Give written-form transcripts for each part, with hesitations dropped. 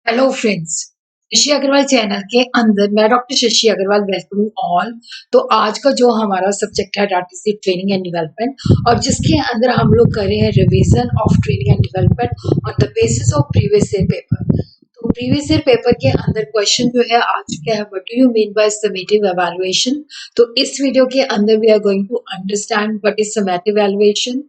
Hello friends, Shashi Agarwal channel के अंदर मैं doctor Shashi Agarwal welcome all. तो आज का जो हमारा सब्जेक्ट है that is the training and development, और जिसके अंदर हम लोग कर रहे हैं revision of training and development on the basis of previous year paper. तो प्रीवियस ईयर पेपर के अंदर क्वेश्चन जो है आ चुका है, what do you mean by summative evaluation. तो इस वीडियो के अंदर we are going to understand what is summative evaluation,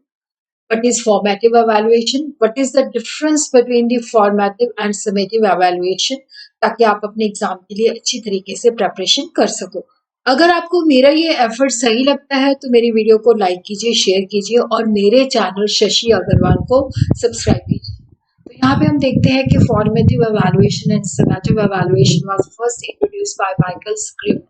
what is formative evaluation, what is the difference between the formative and summative evaluation, ताकि आप अपने exam के लिए अच्छी तरीके से प्रिपरेशन कर सको। अगर आपको मेरा ये एफर्ट सही लगता है तो मेरी वीडियो को लाइक कीजिए, शेयर कीजिए और मेरे चैनल शशि अग्रवाल को सब्सक्राइब कीजिए। तो यहाँ पे हम देखते हैं कि formative evaluation and summative evaluation was first introduced by Michael script.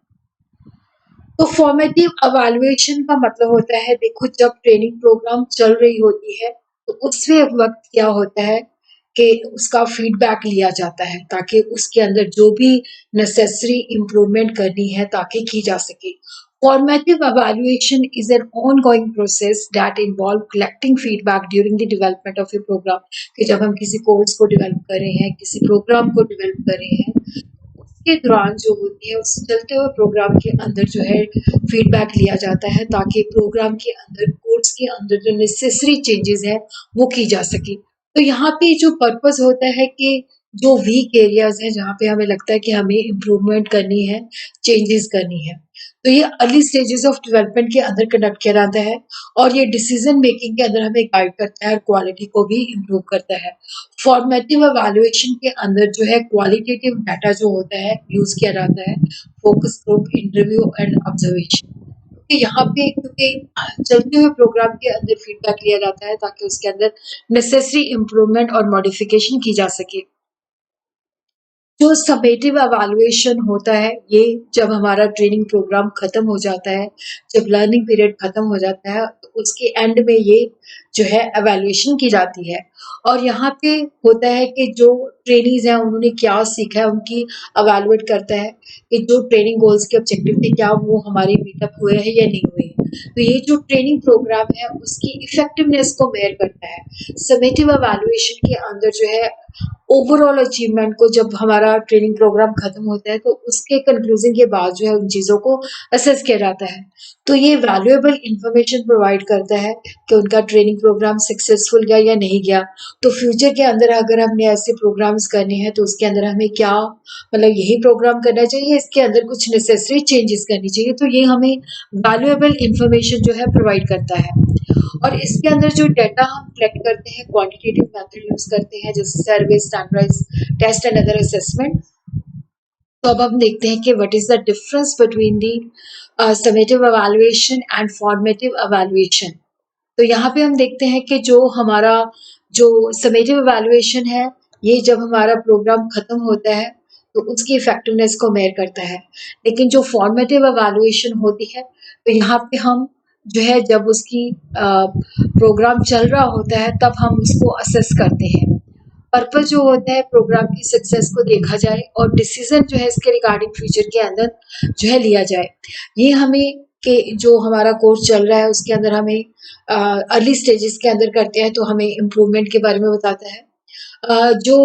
तो फॉर्मेटिव अवेल्युएशन का मतलब होता है, देखो जब ट्रेनिंग प्रोग्राम चल रही होती है तो उस वक्त क्या होता है कि उसका फीडबैक लिया जाता है ताकि उसके अंदर जो भी नेसेसरी इम्प्रूवमेंट करनी है ताकि की जा सके। Formative evaluation is an ongoing process that involve collecting feedback during the development of a program। कि जब हम किसी कोर्स को डेवलप कर रहे हैं, किसी प्रोग्राम को डेवलप कर रहे हैं, उसके दौरान जो होती है उस चलते हुए प्रोग्राम के अंदर जो है फीडबैक लिया जाता है ताकि प्रोग्राम के अंदर, कोर्स के अंदर जो नेसेसरी चेंजेस है वो की जा सके। तो यहाँ पे जो पर्पस होता है कि जो वीक एरियाज है जहाँ पे हमें लगता है कि हमें इम्प्रूवमेंट करनी है, चेंजेस करनी है, तो ये अर्ली स्टेजेस ऑफ डेवलपमेंट के अंदर कंडक्ट किया जाता है और ये डिसीजन मेकिंग के अंदर हमें गाइड करता है और क्वालिटी को भी इम्प्रूव करता है। फॉर्मेटिव एवैल्यूएशन के अंदर जो है क्वालिटेटिव डाटा जो होता है यूज किया जाता है, focus group, interview and observation. यहाँ पे क्योंकि चलते हुए प्रोग्राम के अंदर फीडबैक लिया जाता है ताकि उसके अंदर नेसेसरी इम्प्रूवमेंट और मॉडिफिकेशन की जा सके। जो समेटिव एवैल्यूएशन होता है ये जब हमारा ट्रेनिंग प्रोग्राम खत्म हो जाता है, जब लर्निंग पीरियड खत्म हो जाता है तो उसके एंड में ये जो है एवैल्यूएशन की जाती है। और यहाँ पे होता है कि जो ट्रेनीज हैं उन्होंने क्या सीखा है उनकी एवैल्यूएट करता है कि जो ट्रेनिंग गोल्स के ऑब्जेक्टिव थे क्या वो हमारे मीटअप हुए हैं या नहीं हुए हैं। तो ये जो ट्रेनिंग प्रोग्राम है उसकी इफेक्टिवनेस को मेयर करता है। समेटिव एवैल्यूएशन के अंदर जो है ओवरऑल अचीवमेंट को, जब हमारा ट्रेनिंग प्रोग्राम खत्म होता है तो उसके कंक्लूजन के बाद जो है उन चीज़ों को असेस किया जाता है। तो ये वैल्यूएबल इंफॉर्मेशन प्रोवाइड करता है कि उनका ट्रेनिंग प्रोग्राम सक्सेसफुल गया या नहीं गया। तो फ्यूचर के अंदर अगर हमने ऐसे प्रोग्राम्स करने हैं तो उसके अंदर हमें क्या, मतलब यही प्रोग्राम करना चाहिए, इसके अंदर कुछ नेसेसरी चेंजेस करनी चाहिए। तो ये हमें वैल्यूएबल इंफॉर्मेशन जो है प्रोवाइड करता है। और इसके अंदर जो डाटा हम कलेक्ट करते हैं क्वांटिटेटिव मेथड यूज करते हैं जैसे survey, standardize test and other assessment. तो अब हम देखते हैं कि what is the difference between the summative evaluation and formative evaluation. तो यहाँ पे हम देखते हैं कि जो हमारा जो समेटिव एवैल्यूएशन है ये जब हमारा प्रोग्राम खत्म होता है तो उसकी इफेक्टिवनेस को मेयर करता है। लेकिन जो फॉर्मेटिव एवैल्यूएशन होती है तो यहाँ पे हम जो है जब उसकी प्रोग्राम चल रहा होता है तब हम उसको असेस करते हैं। पर्पस जो होता है प्रोग्राम की सक्सेस को देखा जाए और डिसीजन जो है इसके रिगार्डिंग फ्यूचर के अंदर जो है लिया जाए। ये हमें कि जो हमारा कोर्स चल रहा है उसके अंदर हमें अर्ली स्टेजेस के अंदर करते हैं तो हमें इम्प्रूवमेंट के बारे में बताता है। जो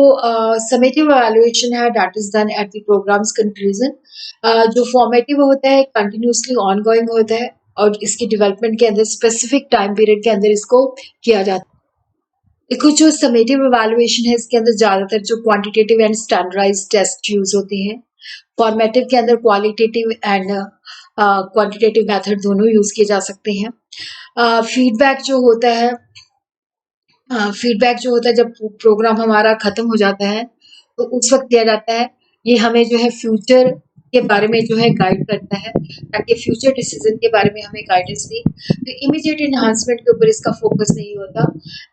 समेटिव एवैल्यूएशन है that is done at the programme's conclusion. जो फॉर्मेटिव होता है कंटिन्यूसली ऑनगोइंग होता है और इसकी डेवलपमेंट के अंदर स्पेसिफिक टाइम पीरियड के अंदर इसको किया जाता है। देखो जो समेटिव एवैल्यूएशन है इसके अंदर ज्यादातर जो quantitative and standardised test use होते हैं। फॉर्मेटिव के अंदर क्वालिटेटिव एंड क्वांटिटेटिव मेथड दोनों यूज किए जा सकते हैं। फीडबैक जो होता है, फीडबैक जो होता है जब प्रोग्राम हमारा खत्म हो जाता है तो उस वक्त दिया जाता है। ये हमें जो है फ्यूचर के बारे में जो है गाइड करता है ताकि फ्यूचर डिसीजन के बारे में हमें गाइडेंस दी। तो इमीडिएट इन्हांसमेंट के ऊपर इसका फोकस नहीं होता।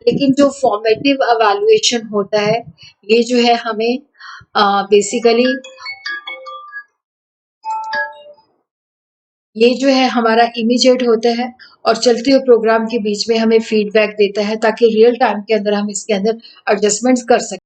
लेकिन जो फॉर्मेटिव एवैल्यूएशन होता है ये जो है हमें बेसिकली ये जो है हमारा इमीडिएट होता है और चलते हुए प्रोग्राम के बीच में हमें फीडबैक देता है ताकि रियल टाइम के अंदर हम इसके अंदर एडजस्टमेंट्स कर सकें।